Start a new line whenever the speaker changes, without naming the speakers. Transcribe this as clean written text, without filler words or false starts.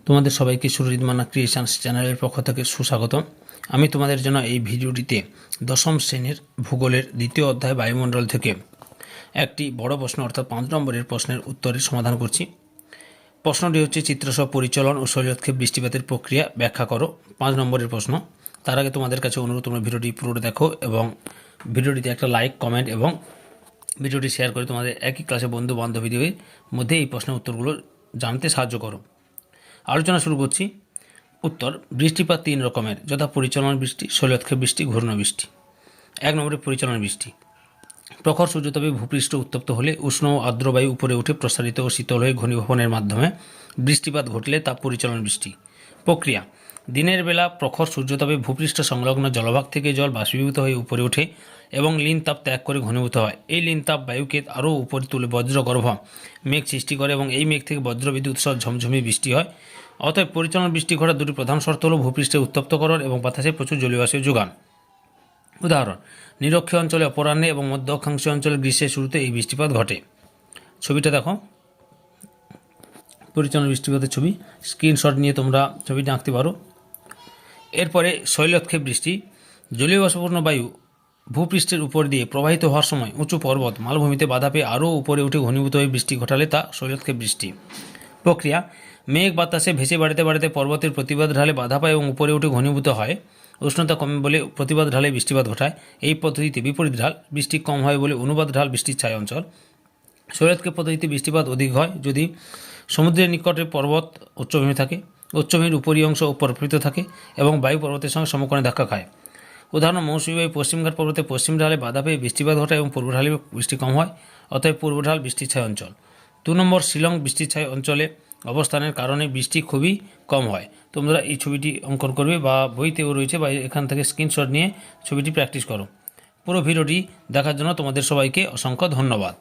তোমাদের সবাইকে সুরজিৎ মান্না ক্রিয়েশনস চ্যানেলের পক্ষ থেকে সুস্বাগত। আমি তোমাদের জন্য এই ভিডিওটিতে দশম শ্রেণীর ভূগোলের দ্বিতীয় অধ্যায় বায়ুমণ্ডল থেকে একটি বড় প্রশ্ন অর্থাৎ 5 নম্বরের প্রশ্নের উত্তরের সমাধান করছি। প্রশ্নটি হচ্ছে চিত্রসহ পরিচলন ও শৈলক্ষেপ বৃষ্টিপাতের প্রক্রিয়া ব্যাখ্যা করো। 5 নম্বরের প্রশ্ন। তার আগে তোমাদের কাছে অনুরোধ, তোমরা ভিডিওটি পুরোটা দেখো এবং ভিডিওটিতে একটা লাইক, কমেন্ট এবং ভিডিওটি শেয়ার করে তোমাদের একই ক্লাসে বন্ধু বান্ধবীদের মধ্যে এই প্রশ্নের উত্তরগুলো জানতে সাহায্য করো। আলোচনা শুরু করছি। উত্তর: বৃষ্টিপাত 3 রকমের, যথা পরিচালন বৃষ্টি, শৈলক্ষেপ বৃষ্টি, ঘূর্ণ বৃষ্টি। 1 নম্বরে পরিচালন বৃষ্টি। প্রখর সূর্যতাপে ভূপৃষ্ঠ উত্তপ্ত হলে উষ্ণ ও আর্দ্র বায়ু উপরে উঠে প্রসারিত ও শীতল হয়ে ঘনীভবনের মাধ্যমে বৃষ্টিপাত ঘটলে তা পরিচালন বৃষ্টি। প্রক্রিয়া: দিনের বেলা প্রখর সূর্যতাপে ভূপৃষ্ঠ সংলগ্ন জলভাগ থেকে জল বাষ্পীভূত হয়ে উপরে ওঠে এবং লীন তাপ ত্যাগ করে ঘনীভূত হয়। এই লীন তাপ বায়ুকে আরও উপরে তুলে বজ্রগর্ভ মেঘ সৃষ্টি করে এবং এই মেঘ থেকে বজ্রবিদ্যুৎ সহ ঝমঝমিয়ে বৃষ্টি হয়। অতএব পরিচালন বৃষ্টি ঘটার দুটি প্রধান শর্ত হল ভূপৃষ্ঠে উত্তপ্তকরণ এবং বাতাসে প্রচুর জলীয়বাষ্পের যোগান। উদাহরণ: নিরক্ষীয় অঞ্চলে অপরাহ্নে এবং মধ্য অক্ষাংশীয় অঞ্চলে গ্রীষ্মের শুরুতে এই বৃষ্টিপাত ঘটে। ছবিটা দেখো, পরিচালন বৃষ্টিপাতের ছবি। স্ক্রিনশট নিয়ে তোমরা ছবিটা আঁকতে পারো। এরপরে শৈলক্ষেপ বৃষ্টি। জলীয় বাষ্পপূর্ণ বায়ু ভূপৃষ্ঠের উপর দিয়ে প্রবাহিত হওয়ার সময় উঁচু পর্বত মালভূমিতে বাধা পেয়ে আরও উপরে উঠে ঘনীভূত হয়ে বৃষ্টি ঘটালে তা শৈলক্ষেপ বৃষ্টি। প্রক্রিয়া: মেঘ বাতাসে ভেসে বাড়িতে বাড়িতে পর্বতের প্রতিবাদ ঢালে বাধা পায় এবং উপরে উঠে ঘনীভূত হয়। উষ্ণতা কমে বলে প্রতিবাদ ঢালে বৃষ্টিপাত ঘটায়। এই পদ্ধতিতে বিপরীত ঢাল বৃষ্টি কম হয় বলে অনুবাদ ঢাল বৃষ্টির ছায়া অঞ্চল। শৈলক্ষেপ পদ্ধতিতে বৃষ্টিপাত অধিক হয় যদি সমুদ্রের নিকটে পর্বত উচ্চভূমি থাকে, উচ্চভূমির উপরি অংশ প্রপ্রীত থাকে এবং বায়ু পর্বতের সঙ্গে সমকোণে ধাক্কা খায়। উদাহরণ: মৌসুমী বায়ু পশ্চিমঘাট পর্বতে পশ্চিম ঢালে বাধা পেয়ে বৃষ্টিপাত ঘটায় এবং পূর্ব ঢালে বৃষ্টি কম হয়। অতএব পূর্ব ঢাল বৃষ্টির ছায়া অঞ্চল। 2 নম্বর, শিলং বৃষ্টির ছায়া অঞ্চলে অবস্থানের কারণে বৃষ্টি খুবই কম হয়। তোমরা এই ছবিটি অঙ্কন করবে বা বইতেও রয়েছে বা এখান থেকে স্ক্রিনশট নিয়ে ছবিটি প্র্যাকটিস করো। পুরো ভিডিওটি দেখার জন্য তোমাদের সবাইকে অসংখ্য ধন্যবাদ।